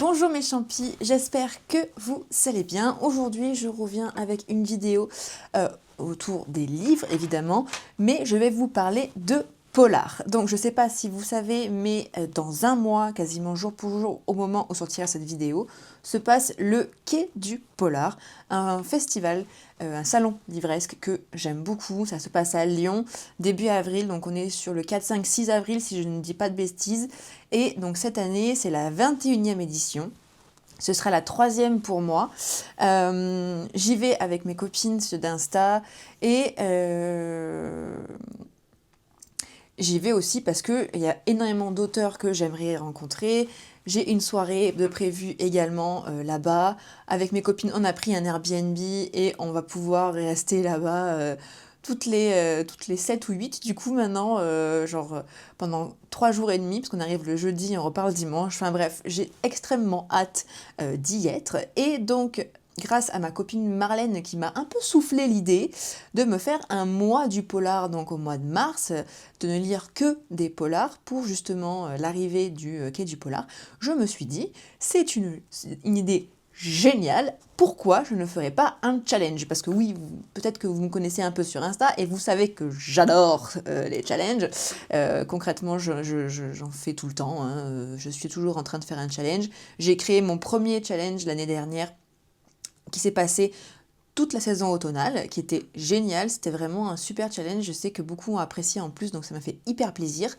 Bonjour mes champis, j'espère que vous allez bien. Aujourd'hui je reviens avec une vidéo autour des livres évidemment, mais je vais vous parler de polar. Donc je ne sais pas si vous savez, mais dans un mois, quasiment jour pour jour, au moment où sortira cette vidéo, se passe le Quai du Polar, un festival, un salon livresque que j'aime beaucoup. Ça se passe à Lyon, début avril, donc on est sur le 4, 5, 6 avril si je ne dis pas de bêtises. Et donc cette année, c'est la 21e édition. Ce sera la 3e pour moi. J'y vais avec mes copines d'Insta et j'y vais aussi parce qu'il y a énormément d'auteurs que j'aimerais rencontrer. J'ai une soirée de prévue également là-bas. Avec mes copines, on a pris un Airbnb et on va pouvoir rester là-bas toutes les 7 ou 8. Du coup, maintenant, pendant 3 jours et demi, parce qu'on arrive le jeudi et on repart le dimanche. Enfin bref, j'ai extrêmement hâte d'y être. Et donc, grâce à ma copine Marlène qui m'a un peu soufflé l'idée de me faire un mois du polar, donc au mois de mars, de ne lire que des polars pour justement l'arrivée du Quai du Polar, je me suis dit, c'est une idée géniale, pourquoi je ne ferais pas un challenge? Parce que oui, peut-être que vous me connaissez un peu sur Insta et vous savez que j'adore les challenges. Concrètement, j'en fais tout le temps, hein. Je suis toujours en train de faire un challenge. J'ai créé mon premier challenge l'année dernière qui s'est passé toute la saison automnale, qui était génial. C'était vraiment un super challenge. Je sais que beaucoup ont apprécié en plus, donc ça m'a fait hyper plaisir.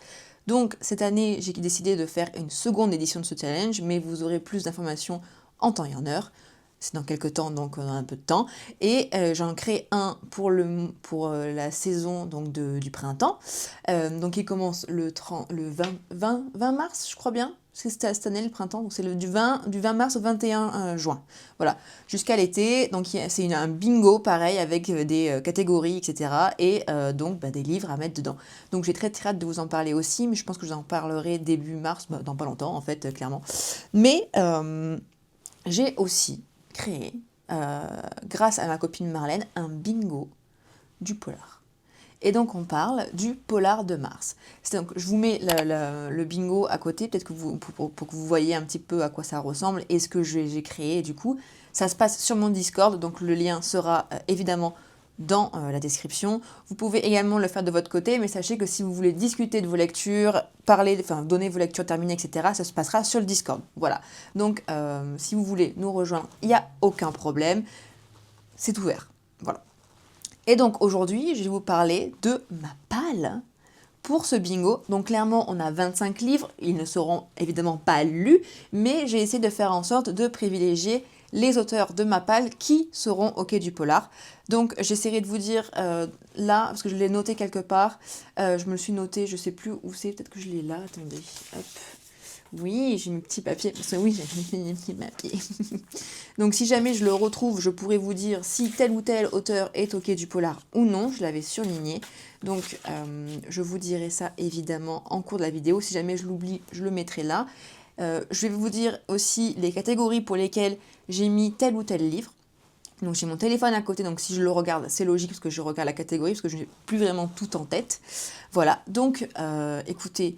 Donc cette année, j'ai décidé de faire une seconde édition de ce challenge, mais vous aurez plus d'informations en temps et en heure. C'est dans quelques temps, donc on a un peu de temps. Et j'en crée un pour la saison donc du printemps. Donc il commence le 20 mars, je crois bien. C'est cette année le printemps, donc c'est du 20 mars au 21 juin. Voilà, jusqu'à l'été. Donc c'est un bingo pareil avec des catégories, etc. Et donc des livres à mettre dedans. Donc j'ai très très hâte de vous en parler aussi, mais je pense que je vous en parlerai début mars, dans pas longtemps en fait, clairement. Mais j'ai aussi créé, grâce à ma copine Marlène, un bingo du polar. Et donc on parle du polar de mars. Donc, je vous mets le bingo à côté, peut-être que pour que vous voyez un petit peu à quoi ça ressemble et ce que j'ai créé. Du coup, ça se passe sur mon Discord, donc le lien sera évidemment dans la description. Vous pouvez également le faire de votre côté, mais sachez que si vous voulez discuter de vos lectures, donner vos lectures terminées, etc., ça se passera sur le Discord. Voilà. Donc, si vous voulez nous rejoindre, il n'y a aucun problème. C'est ouvert. Voilà. Et donc aujourd'hui, je vais vous parler de ma palle pour ce bingo. Donc clairement, on a 25 livres, ils ne seront évidemment pas lus, mais j'ai essayé de faire en sorte de privilégier les auteurs de ma palle qui seront au Quai du Polar. Donc j'essaierai de vous dire là, parce que je l'ai noté quelque part, je me le suis noté, je sais plus où c'est, peut-être que je l'ai là, attendez, hop. Oui, j'ai mes petits papiers, parce que oui, j'ai mes petits papiers. Donc si jamais je le retrouve, je pourrais vous dire si tel ou tel auteur est au Quai du Polar ou non, je l'avais surligné. Donc je vous dirai ça évidemment en cours de la vidéo, si jamais je l'oublie, je le mettrai là. Je vais vous dire aussi les catégories pour lesquelles j'ai mis tel ou tel livre. Donc j'ai mon téléphone à côté, donc si je le regarde, c'est logique parce que je regarde la catégorie, parce que je n'ai plus vraiment tout en tête. Voilà, donc écoutez,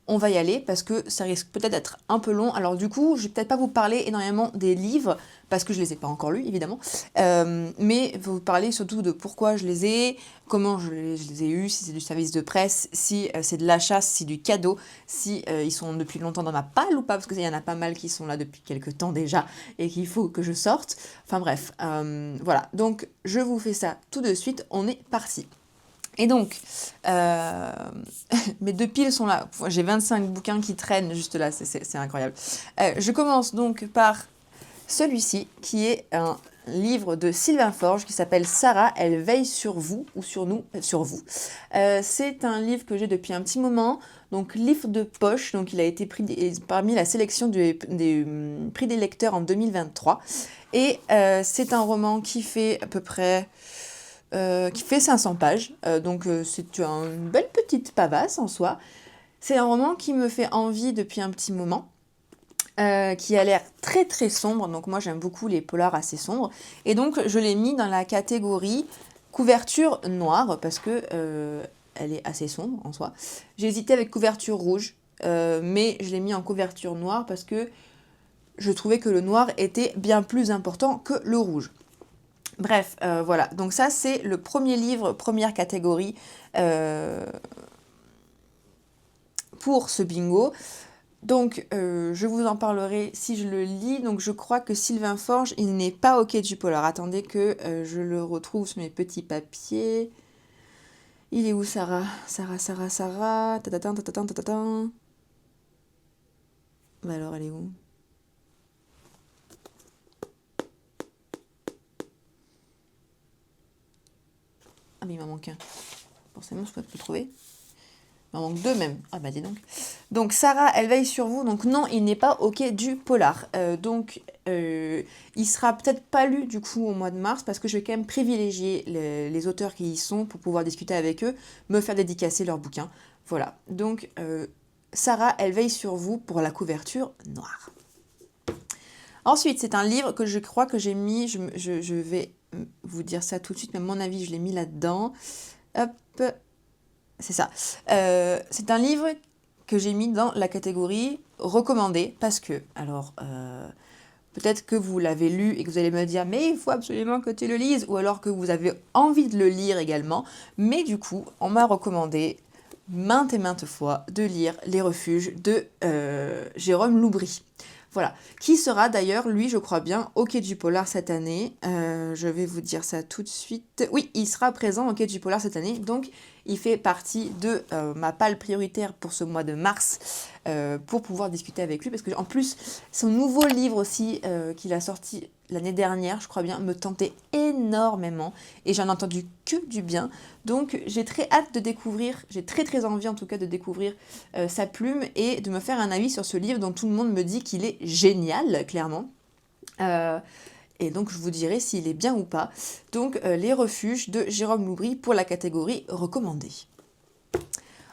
on va y aller parce que ça risque peut-être d'être un peu long. Alors du coup, je vais peut-être pas vous parler énormément des livres parce que je les ai pas encore lus évidemment, mais vous parler surtout de pourquoi je les ai, comment je les ai eus, si c'est du service de presse, si c'est de l'achat, si c'est du cadeau, si ils sont depuis longtemps dans ma palle ou pas, parce qu'il y en a pas mal qui sont là depuis quelques temps déjà et qu'il faut que je sorte. Enfin bref, voilà. Donc je vous fais ça tout de suite. On est parti. Et donc, mes deux piles sont là. J'ai 25 bouquins qui traînent juste là, c'est incroyable. Je commence donc par celui-ci, qui est un livre de Sylvain Forge, qui s'appelle Sarah, elle veille sur vous, ou sur nous, sur vous. C'est un livre que j'ai depuis un petit moment, donc livre de poche, donc il a été pris parmi la sélection des prix des lecteurs en 2023. Et c'est un roman qui fait à peu près... qui fait 500 pages, donc c'est une belle petite pavasse en soi. C'est un roman qui me fait envie depuis un petit moment, qui a l'air très très sombre, donc moi j'aime beaucoup les polars assez sombres, et donc je l'ai mis dans la catégorie couverture noire, parce que elle est assez sombre en soi. J'ai hésité avec couverture rouge, mais je l'ai mis en couverture noire parce que je trouvais que le noir était bien plus important que le rouge. Bref, voilà. Donc ça, c'est le premier livre, première catégorie pour ce bingo. Donc, je vous en parlerai si je le lis. Donc, je crois que Sylvain Forge, il n'est pas au Quai du Pôle. Alors, attendez que je le retrouve sur mes petits papiers. Il est où, Sarah? Sarah. Tatatin, tatatin, tatatin. Bah alors, elle est où? Ah, mais il m'en manque un. Forcément, je peux le trouver. Il m'en manque deux même. Ah bah dis donc. Donc Sarah, elle veille sur vous. Donc non, il n'est pas au Quai du Polar. Il sera peut-être pas lu du coup au mois de mars parce que je vais quand même privilégier les auteurs qui y sont pour pouvoir discuter avec eux, me faire dédicacer leurs bouquins. Voilà. Donc Sarah, elle veille sur vous pour la couverture noire. Ensuite, c'est un livre que je crois que j'ai mis, je vais vous dire ça tout de suite, mais à mon avis, je l'ai mis là-dedans. Hop, c'est ça. C'est un livre que j'ai mis dans la catégorie recommandé parce que, alors, peut-être que vous l'avez lu et que vous allez me dire, mais il faut absolument que tu le lises, ou alors que vous avez envie de le lire également. Mais du coup, on m'a recommandé maintes et maintes fois de lire Les Refuges de Jérôme Loubry. Voilà, qui sera d'ailleurs, lui, je crois bien, au Quai du Polar cette année. Je vais vous dire ça tout de suite. Oui, il sera présent au Quai du Polar cette année, donc il fait partie de ma palle prioritaire pour ce mois de mars, pour pouvoir discuter avec lui, parce que en plus, son nouveau livre aussi, qu'il a sorti l'année dernière, je crois bien, me tentait énormément, et j'en ai entendu que du bien. Donc j'ai très hâte de découvrir, j'ai très envie en tout cas de découvrir sa plume et de me faire un avis sur ce livre dont tout le monde me dit qu'il est génial, clairement. Et donc je vous dirai s'il est bien ou pas. Donc Les Refuges de Jérôme Loubry pour la catégorie recommandée.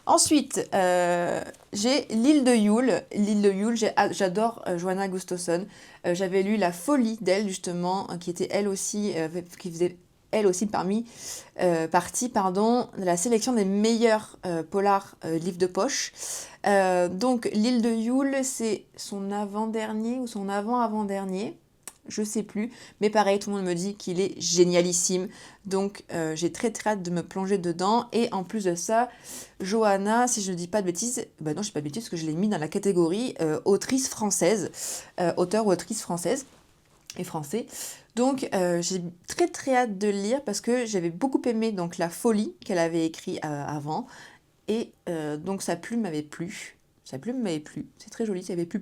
Ensuite, j'ai L'île de Yule. L'île de Yule, j'adore Joanna Gustafsson. J'avais lu La Folie d'elle, justement, qui était elle aussi, qui faisait elle aussi partie de la sélection des meilleurs polars livres de poche. Donc L'île de Yule, c'est son avant-dernier ou son avant-avant-dernier. Je sais plus, mais pareil, tout le monde me dit qu'il est génialissime. Donc j'ai très hâte de me plonger dedans. Et en plus de ça, Johanna, si je ne dis pas de bêtises, bah non, je ne dis pas de bêtises parce que je l'ai mis dans la catégorie autrice française, auteur ou autrice française et français. Donc j'ai très hâte de le lire parce que j'avais beaucoup aimé donc La Folie qu'elle avait écrit avant. Et donc sa plume m'avait plu. Sa plume m'avait plu. C'est très joli, ça avait plu.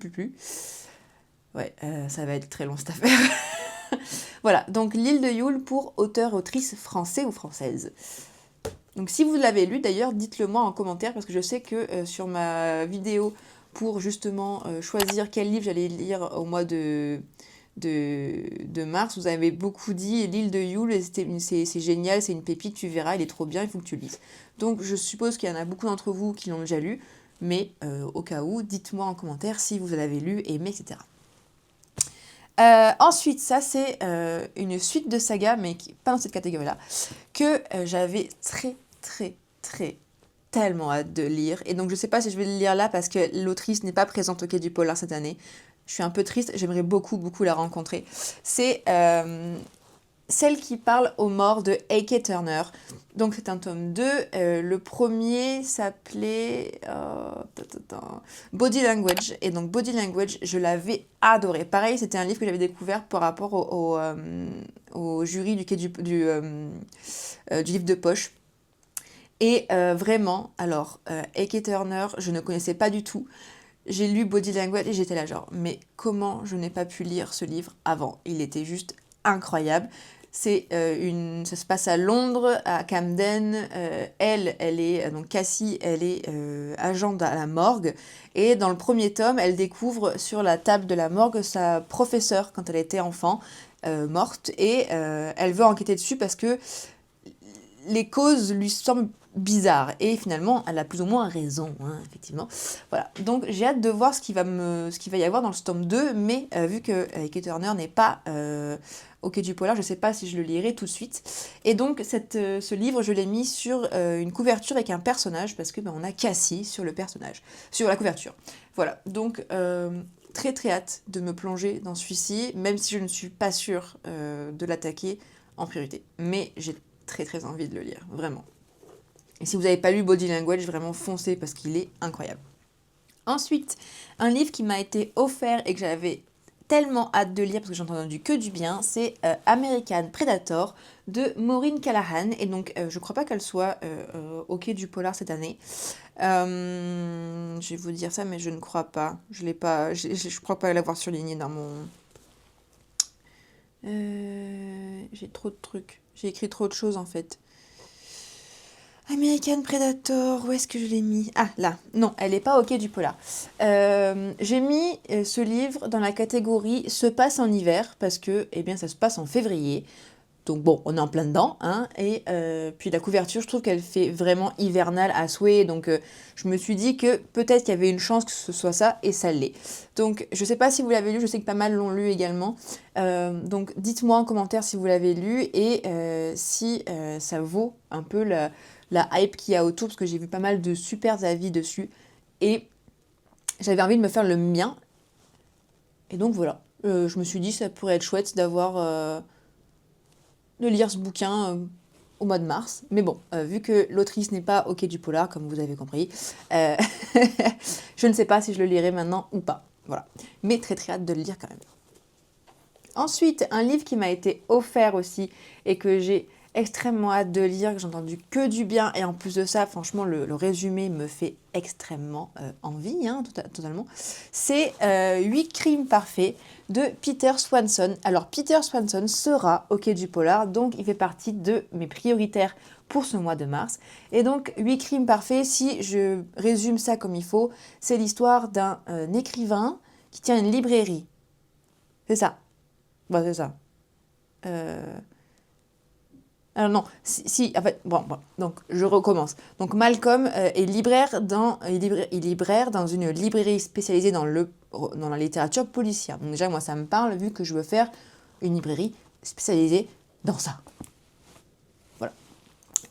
Ouais, ça va être très long cette affaire. Voilà, donc L'île de Yule pour auteur-autrice français ou française. Donc si vous l'avez lu d'ailleurs, dites-le moi en commentaire parce que je sais que sur ma vidéo pour justement choisir quel livre j'allais lire au mois de mars, vous avez beaucoup dit L'île de Yule, c'est génial, c'est une pépite, tu verras, il est trop bien, il faut que tu le lises. Donc je suppose qu'il y en a beaucoup d'entre vous qui l'ont déjà lu, mais au cas où, dites-moi en commentaire si vous l'avez lu, aimé, etc. Ensuite, ça c'est une suite de sagas, mais qui pas dans cette catégorie-là, que j'avais tellement hâte de lire. Et donc je sais pas si je vais le lire là parce que l'autrice n'est pas présente au Quai du Polar cette année. Je suis un peu triste, j'aimerais beaucoup la rencontrer. C'est celle qui parle aux morts de A.K. Turner. Donc c'est un tome 2. Le premier s'appelait Body Language. Et donc Body Language, je l'avais adoré. Pareil, c'était un livre que j'avais découvert par rapport au jury du livre de poche. Et vraiment, alors, A.K. Turner, je ne connaissais pas du tout. J'ai lu Body Language et j'étais là genre, mais comment je n'ai pas pu lire ce livre avant? Il était juste incroyable. Ça se passe à Londres, à Camden. Elle est, donc Cassie, elle est agente à la morgue. Et dans le premier tome, elle découvre sur la table de la morgue sa professeure quand elle était enfant, morte. Et elle veut enquêter dessus parce que les causes lui semblent bizarres. Et finalement, elle a plus ou moins raison, hein, effectivement. Voilà. Donc j'ai hâte de voir ce qu'il va y avoir dans le tome 2, mais vu que A.K. Turner n'est pas au Quai du Polar, je ne sais pas si je le lirai tout de suite. Et donc ce livre, je l'ai mis sur une couverture avec un personnage, parce que on a Cassie sur le personnage, sur la couverture. Voilà. Donc très très hâte de me plonger dans celui-ci, même si je ne suis pas sûre de l'attaquer en priorité. Mais j'ai très très envie de le lire, vraiment. Et si vous n'avez pas lu Body Language, vraiment foncez parce qu'il est incroyable. Ensuite, un livre qui m'a été offert et que j'avais tellement hâte de lire parce que j'ai entendu que du bien, c'est American Predator de Maureen Callahan. Et donc, je crois pas qu'elle soit au quai du polar cette année. Je vais vous dire ça, mais je ne crois pas. Je l'ai pas. Je crois pas l'avoir surligné dans mon. J'ai trop de trucs. J'ai écrit trop de choses en fait. American Predator, où est-ce que je l'ai mis? Ah, là. Non, elle n'est pas au quai du polar. J'ai mis ce livre dans la catégorie Se passe en hiver, parce que, eh bien, ça se passe en février. Donc bon, on est en plein dedans, hein. Et puis la couverture, je trouve qu'elle fait vraiment hivernale à souhait. Donc je me suis dit que peut-être qu'il y avait une chance que ce soit ça, et ça l'est. Donc je sais pas si vous l'avez lu, je sais que pas mal l'ont lu également. Donc dites-moi en commentaire si vous l'avez lu et si ça vaut un peu la hype qu'il y a autour, parce que j'ai vu pas mal de super avis dessus. Et j'avais envie de me faire le mien. Et donc voilà, je me suis dit ça pourrait être chouette d'avoir... de lire ce bouquin au mois de mars. Mais bon, vu que l'autrice n'est pas au quai du polar, comme vous avez compris, je ne sais pas si je le lirai maintenant ou pas. Voilà. Mais très très hâte de le lire quand même. Ensuite, un livre qui m'a été offert aussi et que j'ai extrêmement hâte de lire, que j'ai entendu que du bien. Et en plus de ça, franchement, le résumé me fait extrêmement envie, hein, totalement. C'est 8 crimes parfaits de Peter Swanson. Alors, Peter Swanson sera au quai du polar, donc il fait partie de mes prioritaires pour ce mois de mars. Et donc, 8 crimes parfaits, si je résume ça comme il faut, c'est l'histoire d'un écrivain qui tient une librairie. C'est ça. Bon, c'est ça. Alors non, si, en fait, bon, donc je recommence. Donc Malcolm est libraire dans une librairie spécialisée dans la littérature policière. Donc déjà, moi, ça me parle vu que je veux faire une librairie spécialisée dans ça. Voilà.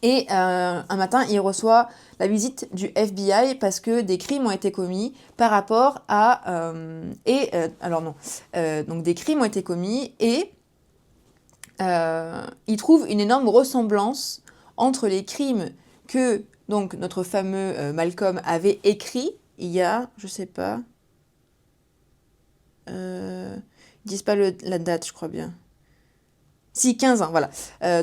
Et un matin, il reçoit la visite du FBI parce que des crimes ont été commis par rapport à... donc des crimes ont été commis et... il trouve une énorme ressemblance entre les crimes que donc notre fameux Malcolm avait écrits il y a, je sais pas, ils disent pas la date, je crois bien. Si, 15 ans, voilà.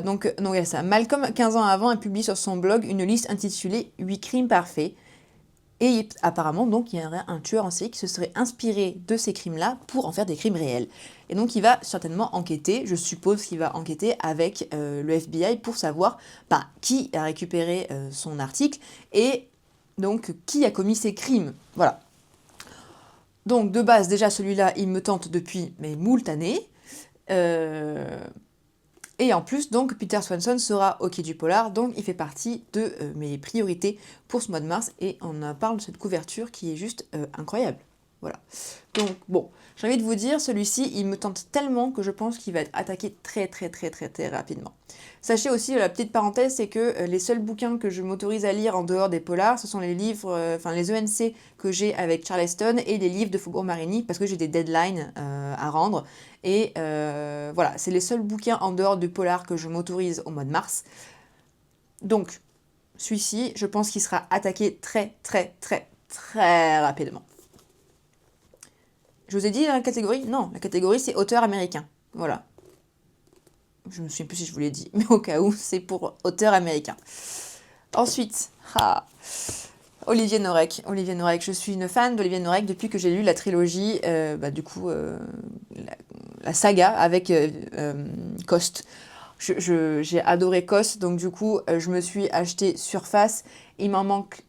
Donc il y a ça. Malcolm, 15 ans avant, a publié sur son blog une liste intitulée 8 crimes parfaits. Et apparemment, donc, il y aurait un tueur en série qui se serait inspiré de ces crimes-là pour en faire des crimes réels. Et donc, il va certainement enquêter, je suppose qu'il va enquêter avec le FBI pour savoir qui a récupéré son article et donc qui a commis ces crimes. Voilà. Donc, de base, déjà, celui-là, il me tente depuis moult années. Et en plus, donc, Peter Swanson sera au quai du polar, donc il fait partie de mes priorités pour ce mois de mars. Et on parle de cette couverture qui est juste incroyable. Voilà. Donc, bon, j'ai envie de vous dire, celui-ci, il me tente tellement que je pense qu'il va être attaqué très, très, très, très, très rapidement. Sachez aussi, la petite parenthèse, c'est que les seuls bouquins que je m'autorise à lire en dehors des polars, ce sont les livres, les ENC que j'ai avec Charleston et les livres de Faubourg-Marigny, parce que j'ai des deadlines à rendre. Et voilà, c'est les seuls bouquins en dehors du polar que je m'autorise au mois de mars. Donc, celui-ci, je pense qu'il sera attaqué très, très, très, très rapidement. Je vous ai dit la catégorie? Non, la catégorie c'est auteur américain. Voilà. Je me souviens plus si je vous l'ai dit, mais au cas où, c'est pour auteur américain. Ensuite, Olivier Norek. Olivier Norek, je suis une fan d'Olivier Norek depuis que j'ai lu la trilogie, la saga avec Coste. J'ai adoré Coste, donc du coup, je me suis acheté Surface. Il me manque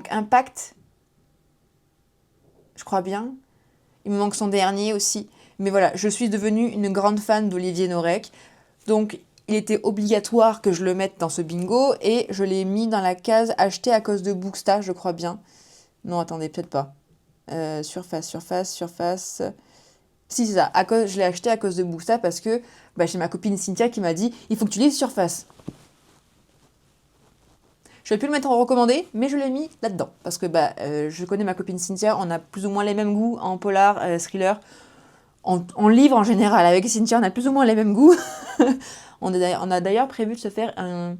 Impact, je crois bien. Il me manque son dernier aussi. Mais voilà, je suis devenue une grande fan d'Olivier Norek. Donc, il était obligatoire que je le mette dans ce bingo. Et je l'ai mis dans la case acheté à cause de Booksta, je crois bien. Non, attendez, peut-être pas. Surface. Si, c'est ça. Je l'ai acheté à cause de Booksta parce que j'ai ma copine Cynthia qui m'a dit « Il faut que tu lises Surface ». Je vais plus le mettre en recommandé, mais je l'ai mis là-dedans. Parce que je connais ma copine Cynthia, on a plus ou moins les mêmes goûts en polar, thriller, en livre en général. Avec Cynthia, on a plus ou moins les mêmes goûts. On a d'ailleurs prévu de se faire un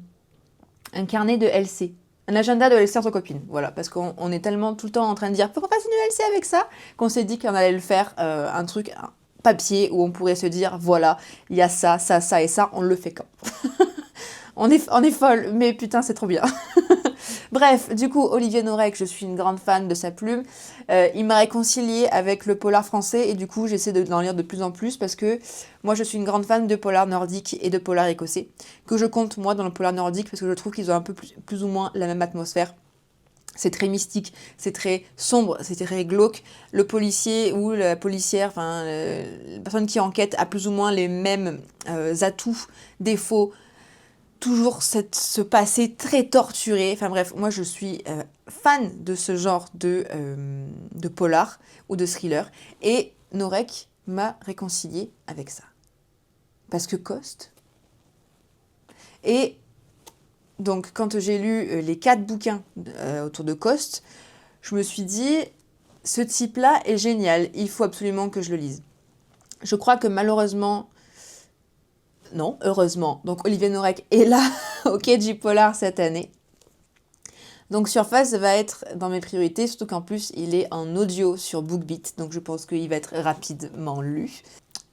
carnet de LC. Un agenda de LC entre copines, voilà, parce qu'on est tellement tout le temps en train de dire pourquoi pas une LC avec ça, qu'on s'est dit qu'on allait le faire un truc papier où on pourrait se dire voilà, il y a ça, ça, ça et ça, on le fait quand. On est folle, mais putain, c'est trop bien. Bref, du coup, Olivier Norek, je suis une grande fan de sa plume. Il m'a réconcilié avec le polar français et du coup, j'essaie d'en lire de plus en plus parce que moi, je suis une grande fan de polar nordique et de polar écossais, que je compte moi dans le polar nordique parce que je trouve qu'ils ont un peu plus ou moins la même atmosphère. C'est très mystique, c'est très sombre, c'est très glauque. Le policier ou la policière, enfin, la personne qui enquête a plus ou moins les mêmes atouts, défauts, toujours ce passé très torturé. Enfin bref, moi je suis fan de ce genre de polar ou de thriller. Et Norek m'a réconcilié avec ça. Parce que Coste. Et donc quand j'ai lu les 4 bouquins autour de Coste, je me suis dit, ce type-là est génial, il faut absolument que je le lise. Je crois que malheureusement... Non, heureusement. Donc Olivier Norek est là au Quai du Polar cette année. Donc Surface va être dans mes priorités, surtout qu'en plus il est en audio sur BookBeat, donc je pense qu'il va être rapidement lu.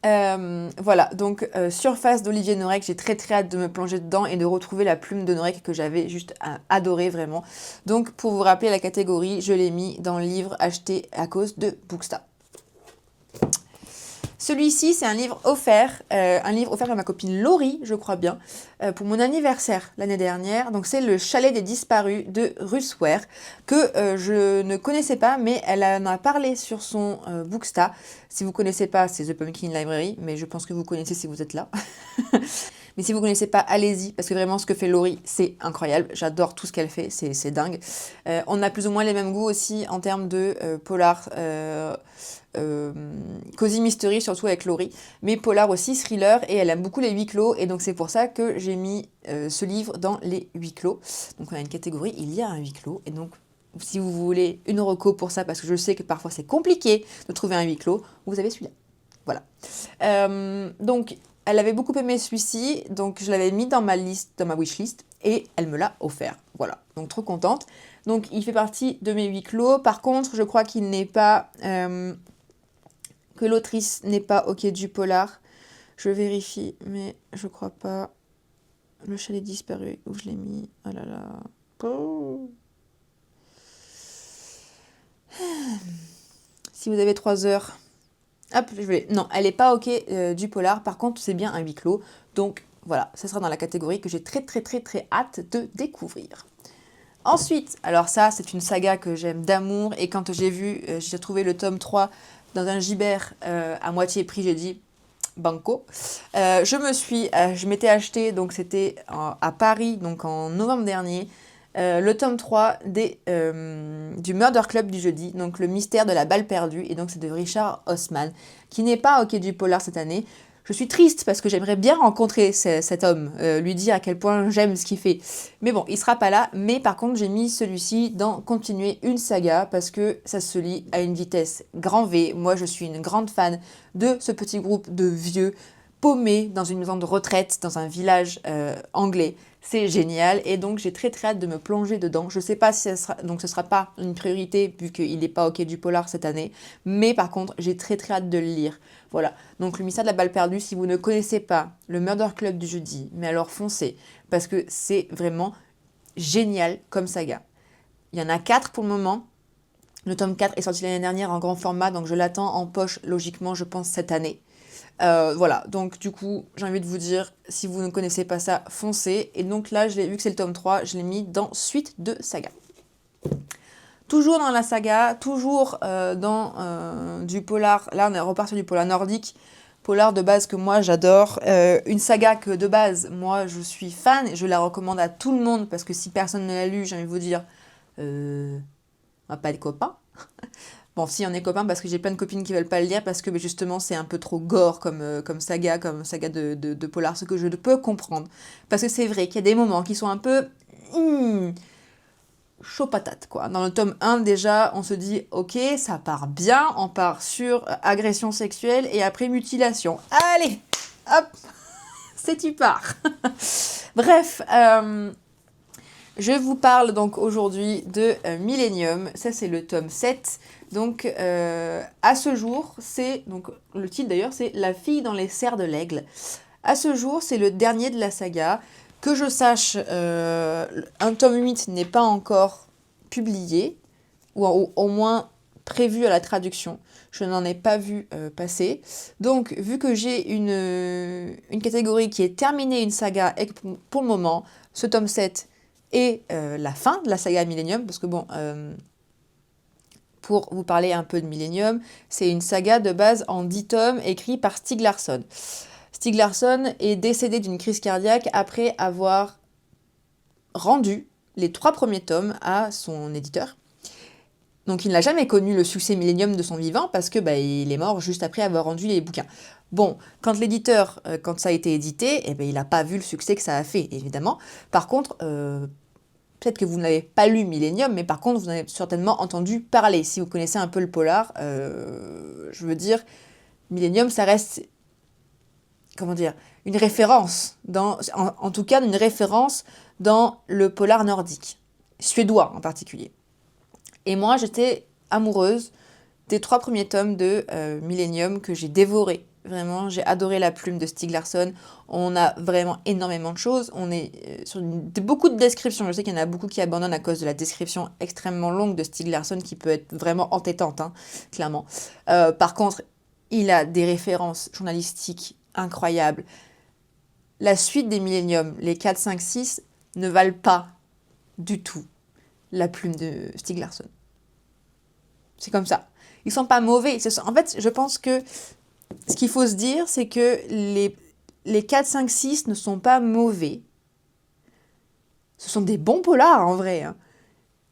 Voilà, donc Surface d'Olivier Norek, j'ai très très hâte de me plonger dedans et de retrouver la plume de Norek que j'avais juste adorée vraiment. Donc pour vous rappeler la catégorie, je l'ai mis dans le livre acheté à cause de Booksta. Celui-ci, c'est un livre offert par ma copine Laurie, je crois bien, pour mon anniversaire l'année dernière. Donc c'est Le Chalet des Disparus de Ruth Ware, que je ne connaissais pas, mais elle en a parlé sur son Booksta. Si vous ne connaissez pas, c'est The Pumpkin Library, mais je pense que vous connaissez si vous êtes là. Mais si vous ne connaissez pas, allez-y, parce que vraiment ce que fait Laurie, c'est incroyable. J'adore tout ce qu'elle fait, c'est dingue. On a plus ou moins les mêmes goûts aussi en termes de polar, cozy mystery, surtout avec Laurie, mais polar aussi, thriller, et elle aime beaucoup les huis clos, et donc c'est pour ça que j'ai mis ce livre dans les huis clos. Donc on a une catégorie, il y a un huis clos, et donc si vous voulez une reco pour ça, parce que je sais que parfois c'est compliqué de trouver un huis clos, vous avez celui-là. Voilà. Donc, elle avait beaucoup aimé celui-ci, donc je l'avais mis dans ma liste, dans ma wishlist, et elle me l'a offert. Voilà, donc trop contente. Donc, il fait partie de mes huis clos. Par contre, je crois qu'il n'est pas... que l'autrice n'est pas au Quai du Polar. Je vérifie, mais je crois pas. Le Chalet Disparu, où je l'ai mis. Oh là là. Oh. Si vous avez 3 heures... Hop, je vais... Non, elle n'est pas au Quai du Polar. Par contre, c'est bien un huis clos. Donc, voilà, ça sera dans la catégorie que j'ai très, très, très, très hâte de découvrir. Ensuite, alors ça, c'est une saga que j'aime d'amour. Et quand j'ai trouvé le tome 3 dans un gibert à moitié prix, j'ai dit banco. Je m'étais acheté, donc c'était à Paris, donc en novembre dernier, le tome 3 du Murder Club du jeudi, donc le mystère de la balle perdue, et donc c'est de Richard Osman, qui n'est pas au Quai du Polar cette année. Je suis triste parce que j'aimerais bien rencontrer cet homme, lui dire à quel point j'aime ce qu'il fait. Mais bon, il sera pas là. Mais par contre, j'ai mis celui-ci dans Continuer une saga parce que ça se lit à une vitesse grand V. Moi, je suis une grande fan de ce petit groupe de vieux paumés dans une maison de retraite dans un village anglais. C'est génial et donc j'ai très très hâte de me plonger dedans. Je sais pas si ce sera pas une priorité vu qu'il n'est pas au Quai du Polar cette année. Mais par contre, j'ai très très hâte de le lire. Voilà, donc le mystère de la balle perdue, si vous ne connaissez pas le Murder Club du jeudi, mais alors foncez, parce que c'est vraiment génial comme saga. Il y en a 4 pour le moment. Le tome 4 est sorti l'année dernière en grand format, donc je l'attends en poche, logiquement, je pense, cette année. Voilà, donc du coup, j'ai envie de vous dire, si vous ne connaissez pas ça, foncez. Et donc là, vu que c'est le tome 3, je l'ai mis dans Suite de saga. Toujours dans la saga, toujours dans du polar. Là, on est reparti sur du polar nordique. Polar de base que moi j'adore. Une saga que de base, moi je suis fan. Et je la recommande à tout le monde parce que si personne ne l'a lu, j'ai envie de vous dire, on va pas être copains. Bon, si on est copains parce que j'ai plein de copines qui veulent pas le lire parce que justement c'est un peu trop gore comme saga de polar, ce que je peux comprendre. Parce que c'est vrai qu'il y a des moments qui sont un peu... chaud patate, quoi. Dans le tome 1, déjà, on se dit, ok, ça part bien, on part sur agression sexuelle et après mutilation. Allez, hop, c'est tu pars. Bref, je vous parle donc aujourd'hui de Millennium, ça c'est le tome 7. Donc à ce jour, c'est, donc le titre d'ailleurs, c'est La fille dans les serres de l'aigle. À ce jour, c'est le dernier de la saga. Que je sache, un tome 8 n'est pas encore publié, ou au moins prévu à la traduction. Je n'en ai pas vu passer. Donc, vu que j'ai une catégorie qui est terminée, une saga, et que pour le moment, ce tome 7 est la fin de la saga Millennium, parce que bon, pour vous parler un peu de Millennium, c'est une saga de base en 10 tomes écrits par Stieg Larsson. Stieg Larsson est décédé d'une crise cardiaque après avoir rendu les 3 premiers tomes à son éditeur. Donc il n'a jamais connu le succès Millennium de son vivant parce que il est mort juste après avoir rendu les bouquins. Bon, quand l'éditeur, quand ça a été édité, il n'a pas vu le succès que ça a fait, évidemment. Par contre, peut-être que vous n'avez pas lu Millennium, mais par contre, vous en avez certainement entendu parler. Si vous connaissez un peu le polar, je veux dire, Millennium, ça reste, comment dire, une référence, en tout cas une référence dans le polar nordique, suédois en particulier. Et moi, j'étais amoureuse des 3 premiers tomes de Millennium que j'ai dévoré. Vraiment, j'ai adoré la plume de Stieg Larsson. On a vraiment énormément de choses. On est sur beaucoup de descriptions. Je sais qu'il y en a beaucoup qui abandonnent à cause de la description extrêmement longue de Stieg Larsson qui peut être vraiment entêtante, hein, clairement. Par contre, il a des références journalistiques incroyables. La suite des Millennium, les 4, 5, 6, ne valent pas du tout la plume de Stieg Larsson. C'est comme ça. Ils sont pas mauvais. En fait, je pense que ce qu'il faut se dire, c'est que les 4, 5, 6 ne sont pas mauvais. Ce sont des bons polars, en vrai. Hein.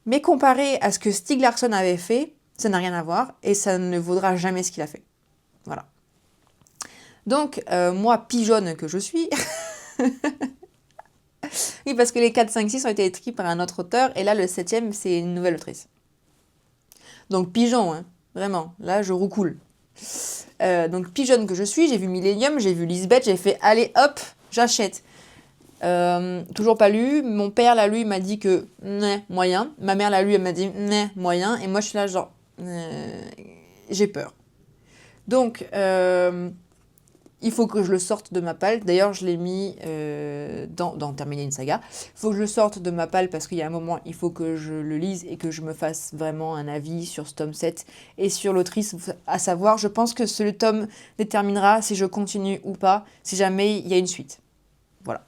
Mais comparé à ce que Stieg Larsson avait fait, ça n'a rien à voir et ça ne vaudra jamais ce qu'il a fait. Voilà. Donc, moi, pigeonne que je suis... oui, parce que les 4, 5, 6 ont été écrits par un autre auteur et là, le 7e, c'est une nouvelle autrice. Donc, pigeon, hein, vraiment. Là, je roucoule. Donc, pigeonne que je suis, j'ai vu Millennium, j'ai vu Lisbeth, j'ai fait, allez, hop, j'achète. Toujours pas lu. Mon père l'a lu, il m'a dit que, moyen. Ma mère l'a lu, elle m'a dit, moyen. Et moi, je suis là, genre, j'ai peur. Donc, il faut que je le sorte de ma palle. D'ailleurs, je l'ai mis dans Terminer une saga. Il faut que je le sorte de ma palle parce qu'il y a un moment, il faut que je le lise et que je me fasse vraiment un avis sur ce tome 7 et sur l'autrice. À savoir, je pense que ce tome déterminera si je continue ou pas, si jamais il y a une suite. Voilà.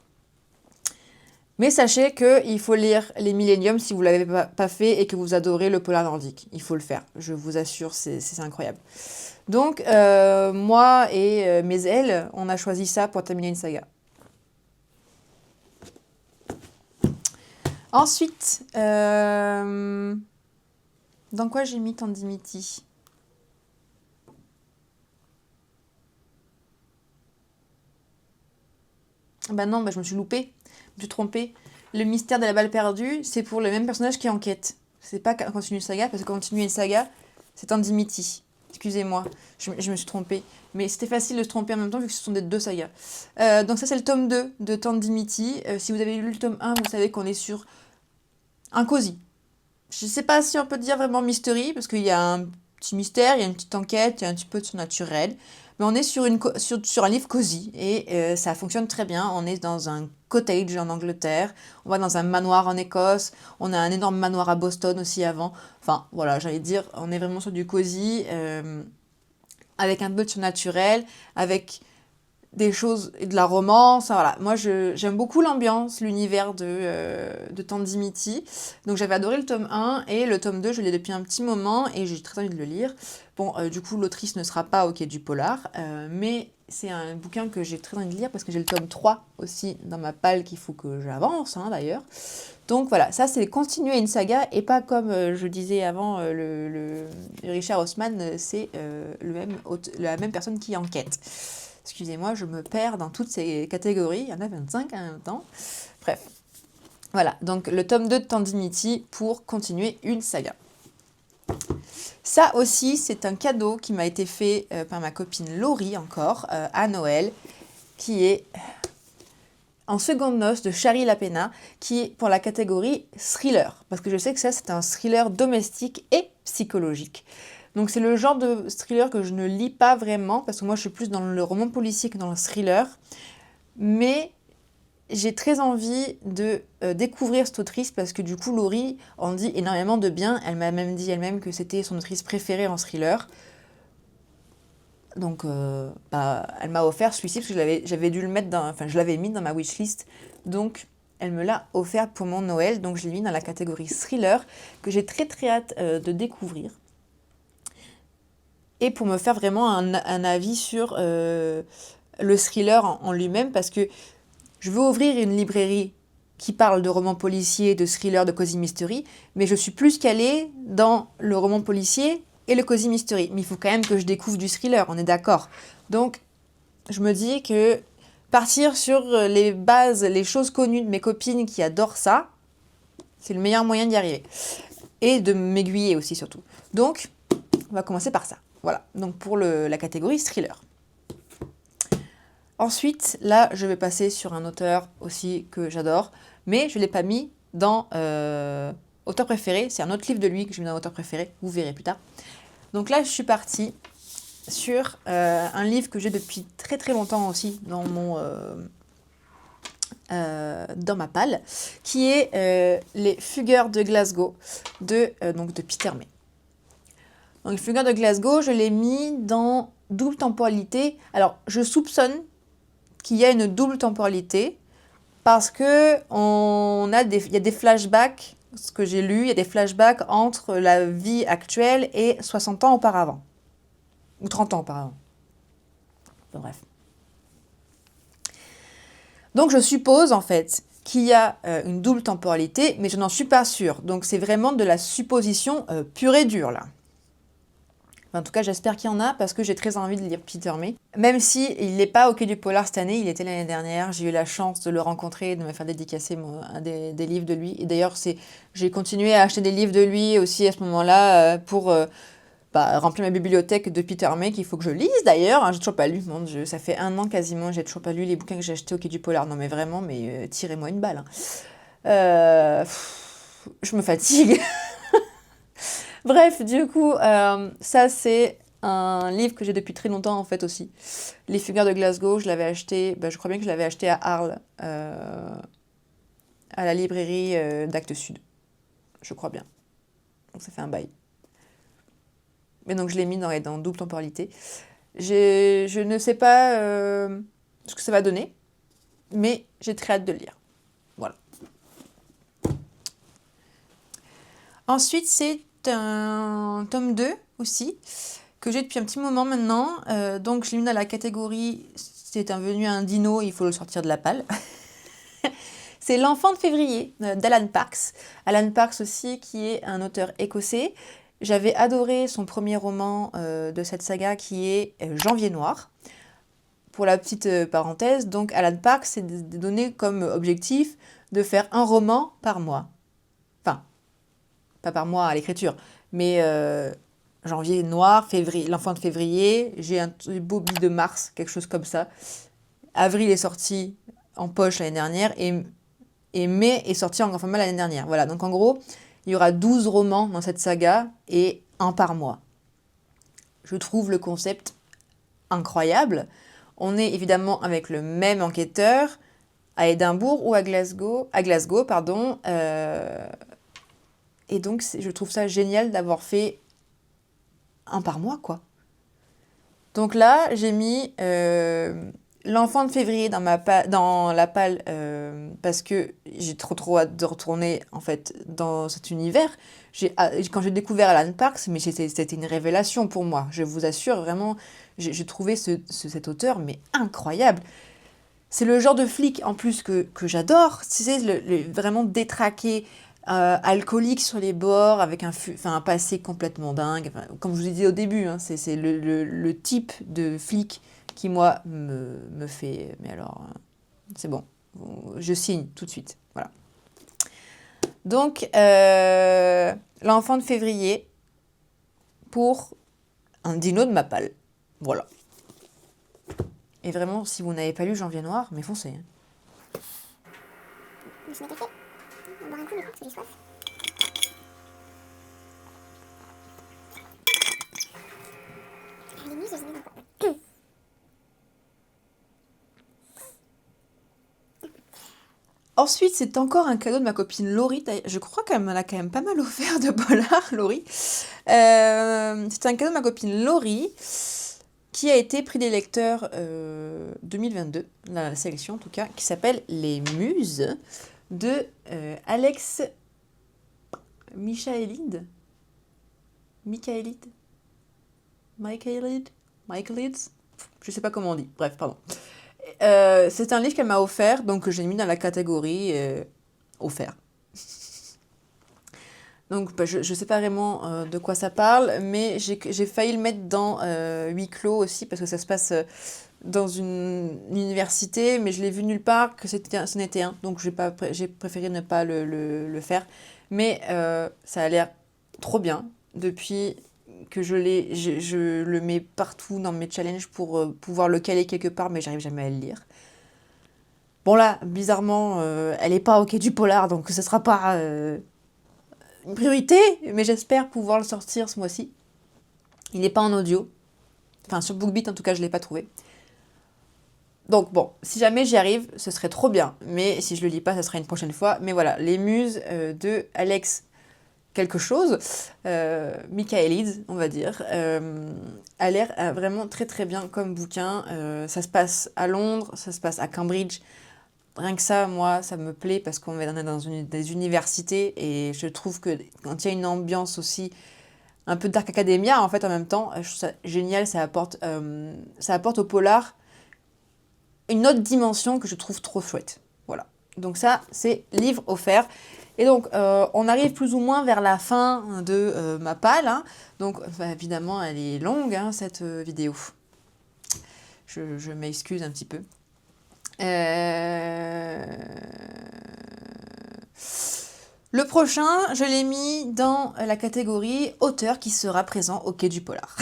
Mais sachez qu'il faut lire les Millennium si vous ne l'avez pas fait et que vous adorez le polar nordique. Il faut le faire. Je vous assure, c'est incroyable. Donc, moi et mes ailes, on a choisi ça pour terminer une saga. Ensuite, dans quoi j'ai mis Tandimiti ? Non, je me suis loupée, je me suis trompée. Le mystère de la balle perdue, c'est pour le même personnage qui enquête. C'est pas Continue une saga, parce que Continue une saga, c'est Tandimiti. Excusez-moi, je me suis trompée. Mais c'était facile de se tromper en même temps vu que ce sont des 2 sagas. Donc ça, c'est le tome 2 de Tandimiti. Si vous avez lu le tome 1, vous savez qu'on est sur un cosy. Je sais pas si on peut dire vraiment mystery, parce qu'il y a un petit mystère, il y a une petite enquête, il y a un petit peu de surnaturel. Mais on est sur un livre cosy et ça fonctionne très bien. On est dans un cottage en Angleterre, on va dans un manoir en Écosse, on a un énorme manoir à Boston aussi avant. Enfin, voilà, j'allais dire, on est vraiment sur du cosy, avec un peu de surnaturel, avec des choses, de la romance, voilà. Moi, j'aime beaucoup l'ambiance, l'univers de Tandimiti. Donc, j'avais adoré le tome 1 et le tome 2, je l'ai depuis un petit moment et j'ai très envie de le lire. Bon, du coup, l'autrice ne sera pas au quai du polar, mais c'est un bouquin que j'ai très envie de lire parce que j'ai le tome 3 aussi dans ma palle qu'il faut que j'avance, hein, d'ailleurs. Donc voilà, ça c'est continuer une saga et pas comme je disais avant, le Richard Osman, c'est la même personne qui enquête. Excusez-moi, je me perds dans toutes ces catégories, il y en a 25 en même temps. Bref. Voilà, donc le tome 2 de Tandemity pour continuer une saga. Ça aussi, c'est un cadeau qui m'a été fait par ma copine Laurie encore, à Noël, qui est En seconde noce de Shari Lapena, qui est pour la catégorie thriller. Parce que je sais que ça, c'est un thriller domestique et psychologique. Donc c'est le genre de thriller que je ne lis pas vraiment, parce que moi je suis plus dans le roman policier que dans le thriller. Mais j'ai très envie de découvrir cette autrice, parce que du coup Laurie en dit énormément de bien. Elle m'a même dit elle-même que c'était son autrice préférée en thriller. Donc, elle m'a offert celui-ci parce que j'avais dû le mettre je l'avais mis dans ma wishlist. Donc, elle me l'a offert pour mon Noël. Donc, je l'ai mis dans la catégorie thriller que j'ai très très hâte de découvrir. Et pour me faire vraiment un avis sur le thriller en lui-même, parce que je veux ouvrir une librairie qui parle de romans policiers, de thrillers, de cozy mystery, mais je suis plus calée dans le roman policier et le cozy mystery. Mais il faut quand même que je découvre du thriller, on est d'accord. Donc, je me dis que partir sur les bases, les choses connues de mes copines qui adorent ça, c'est le meilleur moyen d'y arriver. Et de m'aiguiller aussi, surtout. Donc, on va commencer par ça. Voilà, donc pour la catégorie thriller. Ensuite, là, je vais passer sur un auteur aussi que j'adore, mais je ne l'ai pas mis dans auteur préféré. C'est un autre livre de lui que j'ai mis dans auteur préféré, vous verrez plus tard. Donc là, je suis partie sur un livre que j'ai depuis très très longtemps aussi dans ma palle, qui est Les Fugueurs de Glasgow de Peter May. Donc Les Fugueurs de Glasgow, je l'ai mis dans double temporalité. Alors, je soupçonne qu'il y a une double temporalité parce que il y a des flashbacks, ce que j'ai lu, il y a des flashbacks entre la vie actuelle et 60 ans auparavant. Ou 30 ans auparavant. Enfin, bref. Donc je suppose en fait qu'il y a une double temporalité, mais je n'en suis pas sûre. Donc c'est vraiment de la supposition pure et dure là. En tout cas, j'espère qu'il y en a parce que j'ai très envie de lire Peter May. Même si il n'est pas au Quai du Polar cette année, il était l'année dernière. J'ai eu la chance de le rencontrer et de me faire dédicacer un des livres de lui. Et d'ailleurs, j'ai continué à acheter des livres de lui aussi à ce moment-là pour remplir ma bibliothèque de Peter May qu'il faut que je lise d'ailleurs. J'ai toujours pas lu, mon Dieu, ça fait 1 an quasiment, j'ai toujours pas lu les bouquins que j'ai achetés au Quai du Polar. Non mais vraiment, tirez-moi une balle. Je me fatigue. Bref, du coup, ça c'est un livre que j'ai depuis très longtemps en fait aussi. Les Fugueurs de Glasgow, je l'avais acheté, je crois bien que je l'avais acheté à Arles, à la librairie d'Actes Sud. Je crois bien. Donc ça fait un bail. Mais donc je l'ai mis dans double temporalité. Je ne sais pas ce que ça va donner, mais j'ai très hâte de le lire. Voilà. Ensuite, c'est un tome 2 aussi, que j'ai depuis un petit moment maintenant. Donc je l'ai mis dans la catégorie, c'est venu un dino, il faut le sortir de la palle. C'est L'Enfant de février d'Alan Parks. Alan Parks aussi, qui est un auteur écossais. J'avais adoré son premier roman de cette saga qui est Janvier Noir. Pour la petite parenthèse, donc Alan Parks s'est donné comme objectif de faire un roman par mois. Enfin, pas par mois à l'écriture, mais Janvier Noir, février, L'Enfant de février, j'ai un Bobby de mars, quelque chose comme ça. Avril est sorti en poche l'année dernière et mai est sorti en grand format l'année dernière. Voilà, donc en gros, il y aura 12 romans dans cette saga et un par mois. Je trouve le concept incroyable. On est évidemment avec le même enquêteur à Édimbourg ou à Glasgow, pardon. Et donc, je trouve ça génial d'avoir fait un par mois, quoi. Donc là, j'ai mis L'Enfant de février dans la palle parce que j'ai trop hâte de retourner en fait dans cet univers. Quand j'ai découvert Alan Parks, mais c'était une révélation pour moi. Je vous assure, vraiment, j'ai trouvé cet auteur mais incroyable. C'est le genre de flic en plus que j'adore. Tu sais, vraiment détraqué, alcoolique sur les bords, avec un passé complètement dingue. Enfin, comme je vous ai dit au début, hein, c'est le type de flic qui, moi, me fait... Mais alors, c'est bon, je signe tout de suite. Voilà. Donc, l'enfant de février pour un dino de Mappal. Voilà. Et vraiment, si vous n'avez pas lu Janvier Noir, mais foncez. Je me suis mis café. On va boire un coup, du coup, parce que j'ai soif. Les muses, je les ai mis dans quoi? Ensuite, c'est encore un cadeau de ma copine Laurie. Je crois qu'elle m'en a quand même pas mal offert de polar, Laurie. C'est un cadeau de ma copine Laurie qui a été prix des lecteurs 2022, la sélection en tout cas, qui s'appelle Les Muses de Alex Michaelide. Michaelide je sais pas comment on dit. Bref, pardon. C'est un livre qu'elle m'a offert, donc que j'ai mis dans la catégorie offert. Donc je ne sais pas vraiment de quoi ça parle, mais j'ai failli le mettre dans huis clos aussi, parce que ça se passe dans une université, mais je l'ai vu nulle part que ce n'était un, donc j'ai préféré ne pas le faire. Mais ça a l'air trop bien. Depuis que je le mets partout dans mes challenges pour pouvoir le caler quelque part, mais j'arrive jamais à le lire. Bon là, bizarrement, elle est pas au quai du polar, donc ce sera pas une priorité, mais j'espère pouvoir le sortir ce mois-ci. Il n'est pas en audio. Enfin, sur BookBeat, en tout cas, je ne l'ai pas trouvé. Donc bon, si jamais j'y arrive, ce serait trop bien. Mais si je le lis pas, ça sera une prochaine fois. Mais voilà, Les Muses de Alex quelque chose, Michaelide, on va dire, a l'air vraiment très très bien comme bouquin. Ça se passe à Londres, ça se passe à Cambridge. Rien que ça, moi, ça me plaît parce qu'on est dans des universités et je trouve que quand il y a une ambiance aussi un peu Dark Academia en fait en même temps, je trouve ça génial, ça apporte au polar une autre dimension que je trouve trop chouette. Voilà. Donc ça, c'est livre offert. Et donc, on arrive plus ou moins vers la fin de ma palle. Hein. Donc, évidemment, elle est longue, hein, cette vidéo. Je m'excuse un petit peu. Le prochain, je l'ai mis dans la catégorie auteur qui sera présent au quai du polar.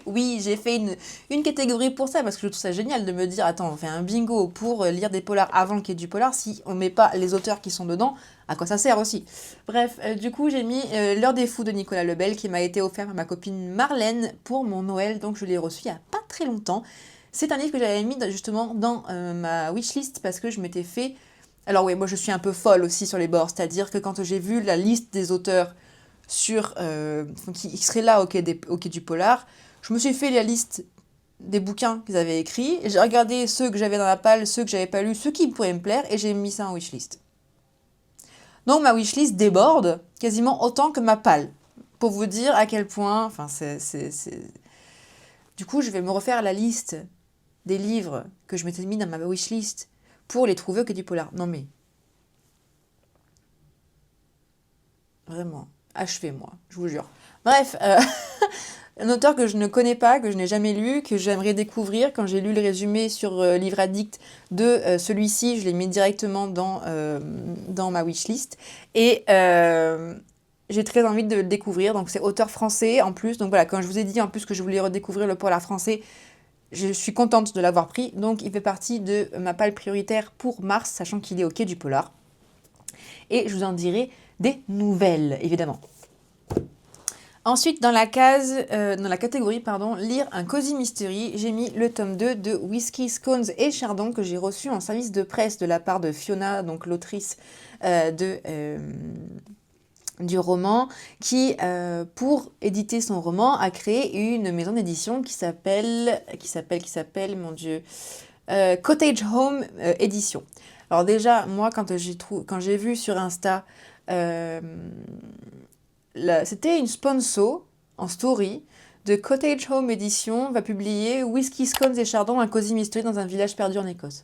Oui, j'ai fait une catégorie pour ça, parce que je trouve ça génial de me dire, attends, on fait un bingo pour lire des polars avant le quai du polar, si on met pas les auteurs qui sont dedans, à quoi ça sert aussi? Bref, du coup, j'ai mis L'heure des fous de Nicolas Lebel, qui m'a été offert par ma copine Marlène pour mon Noël, donc je l'ai reçu il y a pas très longtemps. C'est un livre que j'avais mis justement dans ma wishlist, parce que je m'étais fait... Alors oui, moi je suis un peu folle aussi sur les bords, c'est-à-dire que quand j'ai vu la liste des auteurs qui seraient là au quai du polar, je me suis fait la liste des bouquins qu'ils avaient écrits, j'ai regardé ceux que j'avais dans la palle, ceux que j'avais pas lus, ceux qui pourraient me plaire, et j'ai mis ça en wishlist. Donc ma wishlist déborde quasiment autant que ma palle, pour vous dire à quel point... Enfin, Du coup, je vais me refaire la liste des livres que je m'étais mis dans ma wishlist pour les trouver au quai du polar. Non mais... Vraiment, achevez-moi, je vous jure. Bref, un auteur que je ne connais pas, que je n'ai jamais lu, que j'aimerais découvrir. Quand j'ai lu le résumé sur Livre Addict de celui-ci, je l'ai mis directement dans ma wishlist. Et j'ai très envie de le découvrir. Donc c'est auteur français en plus. Donc voilà, quand je vous ai dit en plus que je voulais redécouvrir le polar français, je suis contente de l'avoir pris. Donc il fait partie de ma palle prioritaire pour mars, sachant qu'il est au quai du polar. Et je vous en dirai des nouvelles, évidemment. Ensuite, dans la catégorie, lire un cozy mystery, j'ai mis le tome 2 de Whisky, Scones et Chardon que j'ai reçu en service de presse de la part de Fiona, donc l'autrice du roman, qui, pour éditer son roman, a créé une maison d'édition qui s'appelle, mon Dieu, Cottage Home Édition. Alors déjà, moi, quand j'ai vu sur Insta... c'était une sponsor en story de Cottage Home Edition va publier Whisky, Scones et Chardon, un cozy mystery dans un village perdu en Écosse.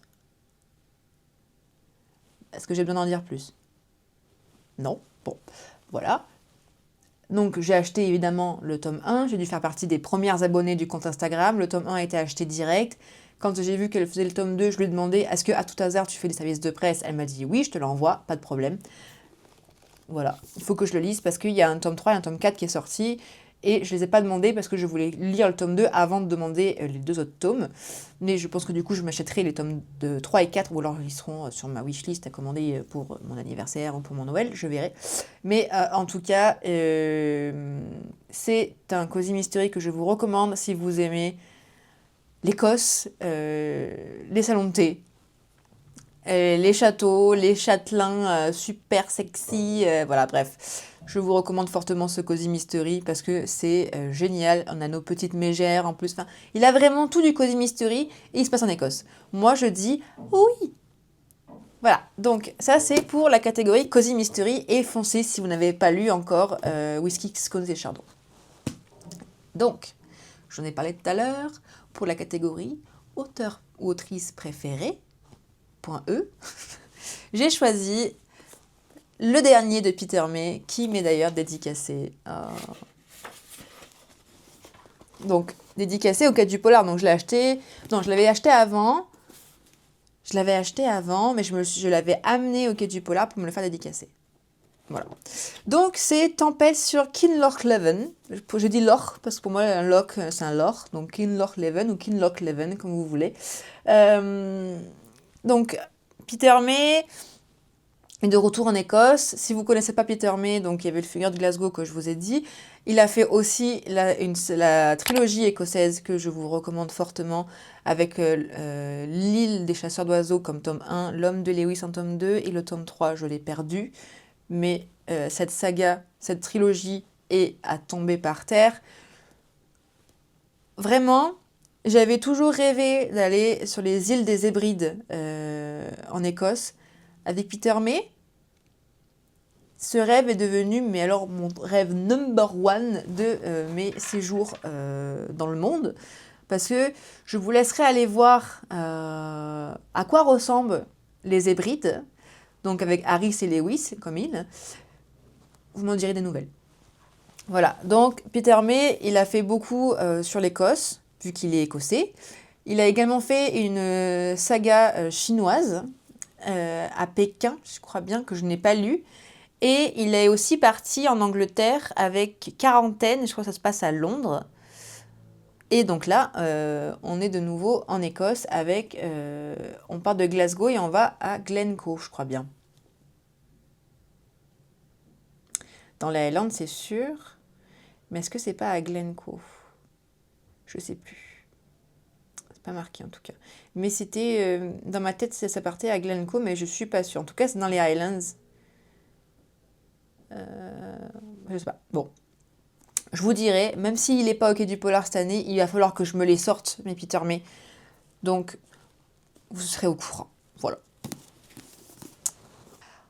Est-ce que j'ai besoin d'en dire plus? Non. Bon, voilà. Donc j'ai acheté évidemment le tome 1, j'ai dû faire partie des premières abonnées du compte Instagram, le tome 1 a été acheté direct. Quand j'ai vu qu'elle faisait le tome 2, je lui ai demandé, est-ce que à tout hasard tu fais des services de presse? Elle m'a dit oui, je te l'envoie, pas de problème. Voilà, il faut que je le lise parce qu'il y a un tome 3 et un tome 4 qui est sorti. Et je ne les ai pas demandés parce que je voulais lire le tome 2 avant de demander les 2 autres tomes. Mais je pense que du coup, je m'achèterai les tomes de 3 et 4, ou alors ils seront sur ma wishlist à commander pour mon anniversaire ou pour mon Noël, je verrai. Mais en tout cas, c'est un cosy mystery que je vous recommande si vous aimez l'Écosse, les salons de thé, les châteaux, les châtelains super sexy, voilà, bref. Je vous recommande fortement ce Cozy Mystery parce que c'est génial. On a nos petites mégères en plus. Enfin, il a vraiment tout du Cozy Mystery et il se passe en Écosse. Moi, je dis oui. Voilà, donc ça c'est pour la catégorie Cozy Mystery et foncez si vous n'avez pas lu encore Whisky, Scones et Chardon. Donc, j'en ai parlé tout à l'heure, pour la catégorie auteur ou autrice préférée, .e, j'ai choisi le dernier de Peter May, qui m'est d'ailleurs dédicacé. Donc, dédicacé au Quai du Polar. Donc, je l'ai acheté. Non, je l'avais acheté avant. Mais je l'avais amené au Quai du Polar pour me le faire dédicacer. Voilà. Donc, c'est Tempête sur Kinlochleven. Je dis Loch, parce que pour moi, un loch, c'est un loch. Donc, Kinlochleven ou Kinlochleven, comme vous voulez. Donc, Peter May est de retour en Écosse. Si vous ne connaissez pas Peter May, donc il y avait le Fugueur de Glasgow que je vous ai dit. Il a fait aussi la trilogie écossaise que je vous recommande fortement avec L'île des chasseurs d'oiseaux comme tome 1, L'homme de Lewis en tome 2 et le tome 3, je l'ai perdu. Mais cette saga, cette trilogie est à tomber par terre. Vraiment, j'avais toujours rêvé d'aller sur les îles des Hébrides en Écosse avec Peter May. Ce rêve est devenu, mais alors mon rêve number one de mes séjours dans le monde. Parce que je vous laisserai aller voir à quoi ressemblent les Hébrides. Donc avec Harris et Lewis, comme il. Vous m'en direz des nouvelles. Voilà, donc Peter May, il a fait beaucoup sur l'Écosse, vu qu'il est écossais. Il a également fait une saga chinoise à Pékin, je crois bien que je n'ai pas lu. Et il est aussi parti en Angleterre avec Quarantaine, je crois que ça se passe à Londres. Et donc là, on est de nouveau en Écosse avec... on part de Glasgow et on va à Glencoe, je crois bien. Dans la Highland, c'est sûr. Mais est-ce que c'est pas à Glencoe? Je sais plus. C'est pas marqué en tout cas. Mais c'était... dans ma tête, ça partait à Glencoe, mais je suis pas sûre. En tout cas, c'est dans les Highlands. Je sais pas. Bon. Je vous dirai, même s'il n'est pas au Quai du Polar cette année, il va falloir que je me les sorte, mes Peter May. Donc, vous serez au courant. Voilà.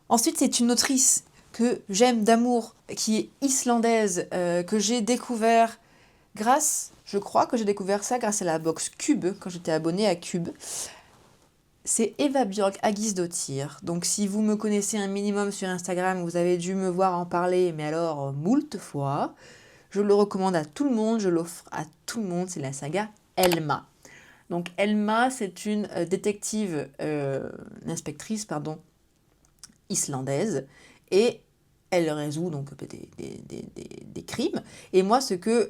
Ensuite, c'est une autrice que j'aime d'amour, qui est islandaise, que j'ai découvert je crois que j'ai découvert ça grâce à la box Cube, quand j'étais abonnée à Cube. C'est Eva Björk Agisdottir. Donc si vous me connaissez un minimum sur Instagram, vous avez dû me voir en parler, mais alors moult fois. Je le recommande à tout le monde, je l'offre à tout le monde, c'est la saga Elma. Donc Elma, c'est une détective, inspectrice, pardon, islandaise, et elle résout donc des crimes. Et moi, ce que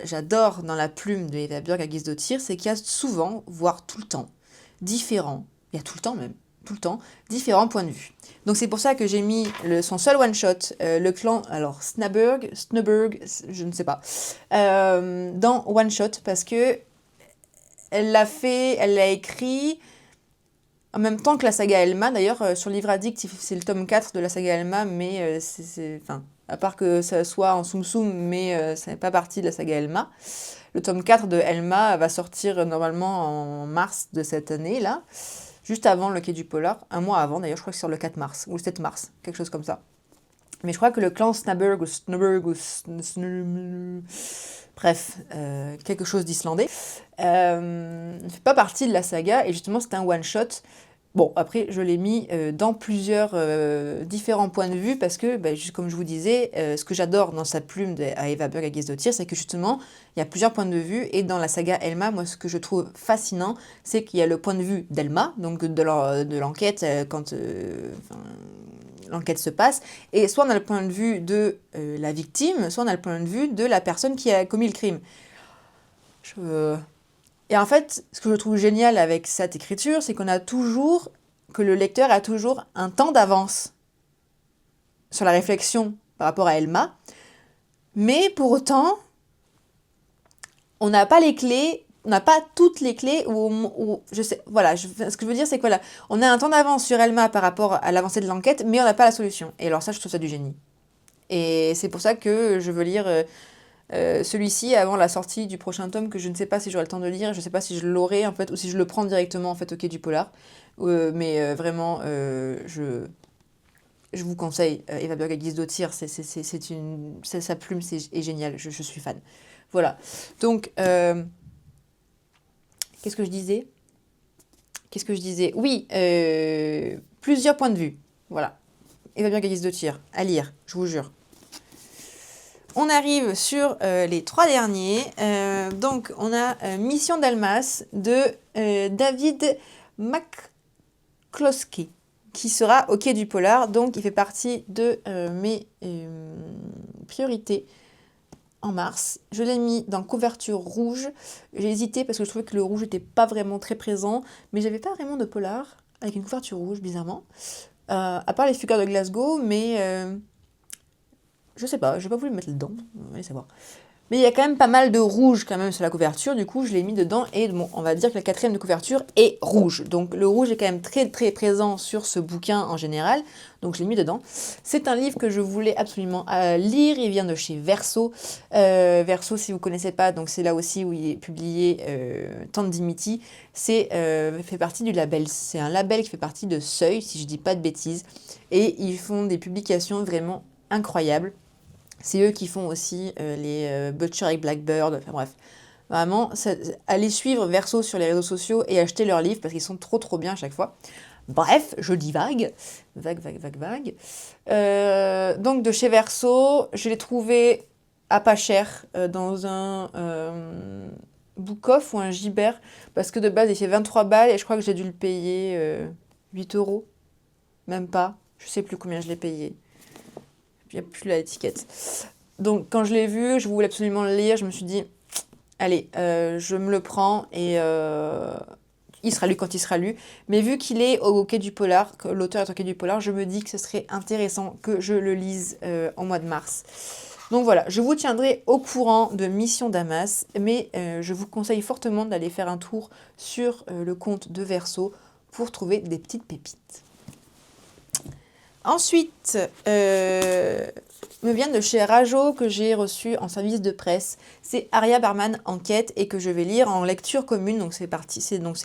j'adore dans la plume de Eva Björk Agisdottir, c'est qu'il y a souvent, voire tout le temps, différents, il y a tout le temps même, tout le temps, différents points de vue. Donc c'est pour ça que j'ai mis son seul one-shot, le clan, alors Snaberg, je ne sais pas, dans one-shot, parce que elle l'a écrit en même temps que la saga Elma. D'ailleurs, sur Livre Addict, c'est le tome 4 de la saga Elma, mais enfin, à part que ça soit en Tsum Tsum, mais ça n'est pas partie de la saga Elma. Le tome 4 de Elma va sortir normalement en mars de cette année, là, juste avant le Quai du Polar, un mois avant d'ailleurs, je crois que c'est sur le 4 mars, ou le 7 mars, quelque chose comme ça. Mais je crois que le clan Snaberg bref, quelque chose d'islandais, ne fait pas partie de la saga, et justement c'est un one-shot, Bon, après, je l'ai mis dans plusieurs différents points de vue parce que, comme je vous disais, ce que j'adore dans sa plume à Eva Berg à Gesdottir, c'est que justement, il y a plusieurs points de vue. Et dans la saga Elma, moi, ce que je trouve fascinant, c'est qu'il y a le point de vue d'Elma, donc de l'enquête, quand l'enquête se passe. Et soit on a le point de vue de la victime, soit on a le point de vue de la personne qui a commis le crime. Et en fait, ce que je trouve génial avec cette écriture, c'est que le lecteur a toujours un temps d'avance sur la réflexion par rapport à Elma, mais pour autant, on n'a pas les clés, on n'a pas toutes les clés, ce que je veux dire, c'est que voilà, on a un temps d'avance sur Elma par rapport à l'avancée de l'enquête, mais on n'a pas la solution. Et alors ça, je trouve ça du génie. Et c'est pour ça que je veux lire celui-ci avant la sortie du prochain tome que je ne sais pas si j'aurai le temps de lire, je ne sais pas si je l'aurai en fait ou si je le prends directement en fait au Quai du Polar. Vraiment, je vous conseille Eva Berg à Gesdottir, sa plume est géniale, je suis fan. Voilà. Donc, qu'est-ce que je disais? Oui, plusieurs points de vue. Voilà. Eva Berg à Gesdottir, à lire, je vous jure. On arrive sur les 3 derniers. Donc, on a Mission Dalmas de David McCloskey, qui sera au Quai du Polar. Donc, il fait partie de mes priorités en mars. Je l'ai mis dans couverture rouge. J'ai hésité parce que je trouvais que le rouge n'était pas vraiment très présent. Mais j'avais pas vraiment de polar avec une couverture rouge, bizarrement. À part les Fugard de Glasgow, mais... je sais pas, j'ai pas voulu le mettre dedans, allez savoir. Mais il y a quand même pas mal de rouge quand même sur la couverture, du coup je l'ai mis dedans et bon, on va dire que la 4e de couverture est rouge. Donc le rouge est quand même très très présent sur ce bouquin en général, donc je l'ai mis dedans. C'est un livre que je voulais absolument lire, il vient de chez Verso. Verso, si vous connaissez pas, donc c'est là aussi où il est publié Tandimiti, fait partie du label, c'est un label qui fait partie de Seuil, si je dis pas de bêtises, et ils font des publications vraiment incroyables. C'est eux qui font aussi les Butcher avec Blackbird, enfin bref. Vraiment, allez suivre Verso sur les réseaux sociaux et acheter leurs livres parce qu'ils sont trop trop bien à chaque fois. Bref, je divague. Vague. Donc de chez Verso, je l'ai trouvé à pas cher dans un Book-Off ou un Gibert parce que de base il fait 23 balles et je crois que j'ai dû le payer 8 €. Même pas. Je sais plus combien je l'ai payé. Il n'y a plus l'étiquette. Donc, quand je l'ai vu, je voulais absolument le lire. Je me suis dit, allez, je me le prends et il sera lu quand il sera lu. Mais vu qu'il est au Quai du Polar, que l'auteur est au Quai du Polar, je me dis que ce serait intéressant que je le lise en mois de mars. Donc voilà, je vous tiendrai au courant de Mission Damas, mais je vous conseille fortement d'aller faire un tour sur le compte de Verso pour trouver des petites pépites. Ensuite, me vient de chez Rajo que j'ai reçu en service de presse. C'est Aria Barman Enquête et que je vais lire en lecture commune. Donc c'est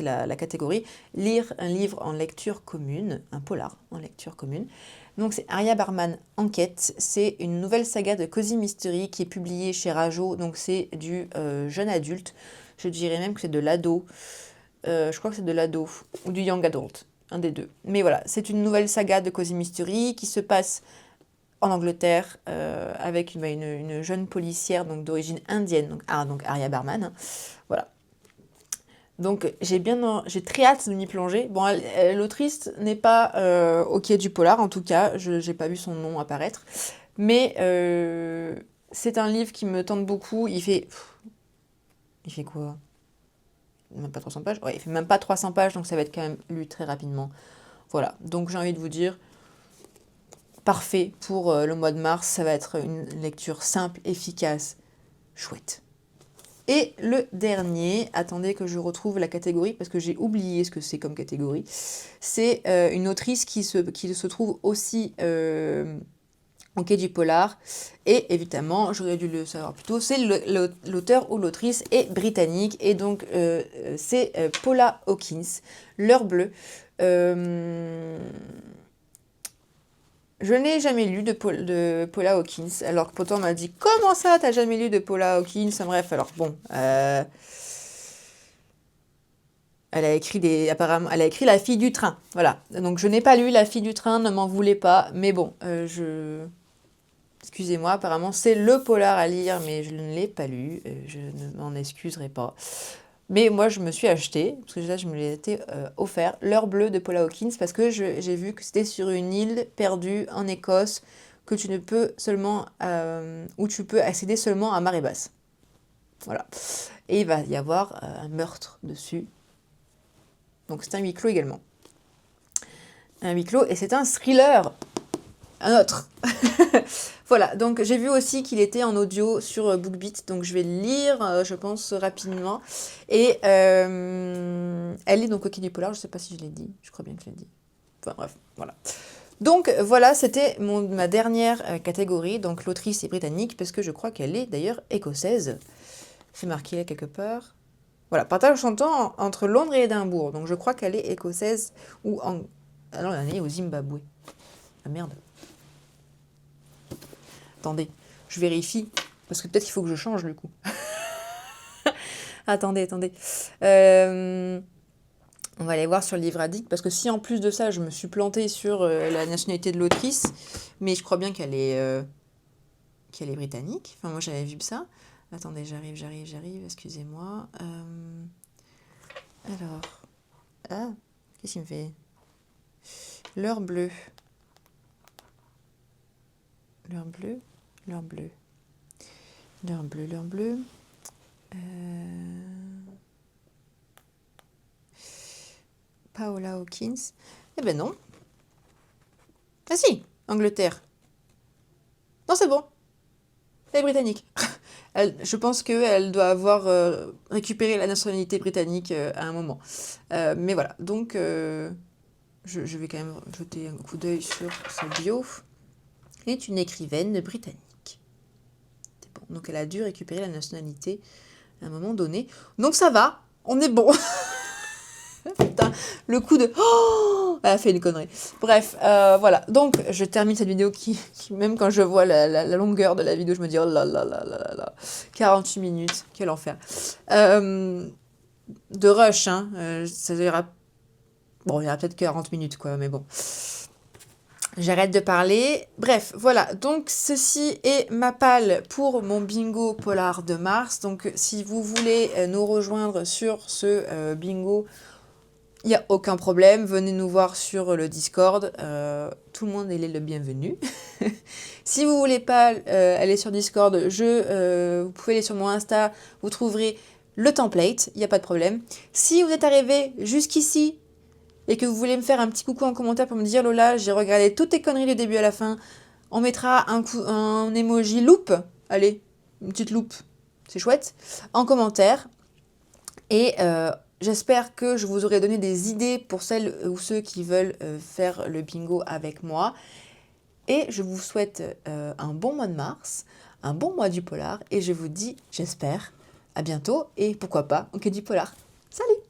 la catégorie lire un livre en lecture commune, un polar en lecture commune. Donc c'est Aria Barman Enquête. C'est une nouvelle saga de Cozy Mystery qui est publiée chez Rajo. Donc c'est du jeune adulte. Je dirais même que c'est de l'ado. Je crois que c'est de l'ado ou du young adult. Un des deux. Mais voilà, c'est une nouvelle saga de Cozy Mystery qui se passe en Angleterre avec une jeune policière donc d'origine indienne, donc Aria Barman. Hein. Voilà. Donc j'ai très hâte de m'y plonger. Bon, l'autrice n'est pas au Quai du Polar, en tout cas, je n'ai pas vu son nom apparaître. Mais c'est un livre qui me tente beaucoup. Il fait quoi? Même pas 300 pages. Ouais, il fait même pas 300 pages, donc ça va être quand même lu très rapidement. Voilà, donc j'ai envie de vous dire, parfait pour le mois de mars, ça va être une lecture simple, efficace, chouette. Et le dernier, attendez que je retrouve la catégorie, parce que j'ai oublié ce que c'est comme catégorie, c'est une autrice qui se trouve aussi au Quai du Polar, et évidemment, j'aurais dû le savoir plus tôt, c'est l'auteur ou l'autrice est britannique, et donc c'est Paula Hawkins, L'heure bleue. Je n'ai jamais lu de Paula Hawkins, alors que pourtant on m'a dit « Comment ça, t'as jamais lu de Paula Hawkins ?» Bref, alors bon... Elle a écrit apparemment, elle a écrit La fille du train. Voilà. Donc je n'ai pas lu La fille du train, ne m'en voulez pas. Mais bon, excusez-moi, apparemment c'est le polar à lire, mais je ne l'ai pas lu. Je ne m'en excuserai pas. Mais moi, je me suis acheté, parce que déjà, je me l'ai été offert, L'heure bleue de Paula Hawkins, parce que j'ai vu que c'était sur une île perdue en Écosse, que tu ne peux seulement, où tu peux accéder seulement à marée basse. Voilà. Et il va y avoir un meurtre dessus. Donc c'est un huis clos également. Un huis clos, et c'est un thriller. Un autre. Voilà, donc j'ai vu aussi qu'il était en audio sur BookBeat, donc je vais le lire, je pense, rapidement. Et elle est donc au Quai du Polar, je ne sais pas si je l'ai dit, je crois bien que je l'ai dit. Enfin bref, voilà. Donc voilà, c'était ma dernière catégorie, donc l'autrice est britannique, parce que je crois qu'elle est d'ailleurs écossaise. C'est marqué là quelque part. Voilà, partage son temps entre Londres et Édimbourg, donc je crois qu'elle est écossaise ou en... Alors elle est au Zimbabwe. Ah merde. Attendez, je vérifie. Parce que peut-être qu'il faut que je change du coup. Attendez. On va aller voir sur le livre addict. Parce que si en plus de ça, je me suis plantée sur la nationalité de l'autrice, mais je crois bien qu'elle est britannique. Enfin, moi j'avais vu ça. Attendez, j'arrive. Excusez-moi. Alors. Ah, qu'est-ce qu'il me fait? L'heure bleue. L'heure bleue. Paula Hawkins. Eh ben non. Ah si, Angleterre. Non, c'est bon. Elle est britannique. Je pense qu'elle doit avoir récupéré la nationalité britannique à un moment. Mais voilà, donc je vais quand même jeter un coup d'œil sur sa bio. Elle est une écrivaine britannique. C'est bon. Donc elle a dû récupérer la nationalité à un moment donné. Donc ça va, on est bon. Putain, le coup de... Oh, elle a fait une connerie. Bref, voilà. Donc, je termine cette vidéo qui même quand je vois la longueur de la vidéo, je me dis, oh là là là là là là. 48 minutes, quel enfer. De rush, hein. Ça ira... Bon, il y aura peut-être 40 minutes, quoi, mais bon. J'arrête de parler. Bref, voilà. Donc, ceci est ma palle pour mon bingo polar de mars. Donc, si vous voulez nous rejoindre sur ce bingo... Il n'y a aucun problème, venez nous voir sur le Discord, tout le monde est le bienvenu. Si vous ne voulez pas aller sur Discord, vous pouvez aller sur mon Insta, vous trouverez le template, il n'y a pas de problème. Si vous êtes arrivé jusqu'ici et que vous voulez me faire un petit coucou en commentaire pour me dire Lola, j'ai regardé toutes tes conneries du début à la fin, on mettra un emoji loupe, allez, une petite loupe, c'est chouette, en commentaire. Et j'espère que je vous aurai donné des idées pour celles ou ceux qui veulent faire le bingo avec moi. Et je vous souhaite un bon mois de mars, un bon mois du polar. Et je vous dis, j'espère, à bientôt. Et pourquoi pas, au Quai du Polar. Salut!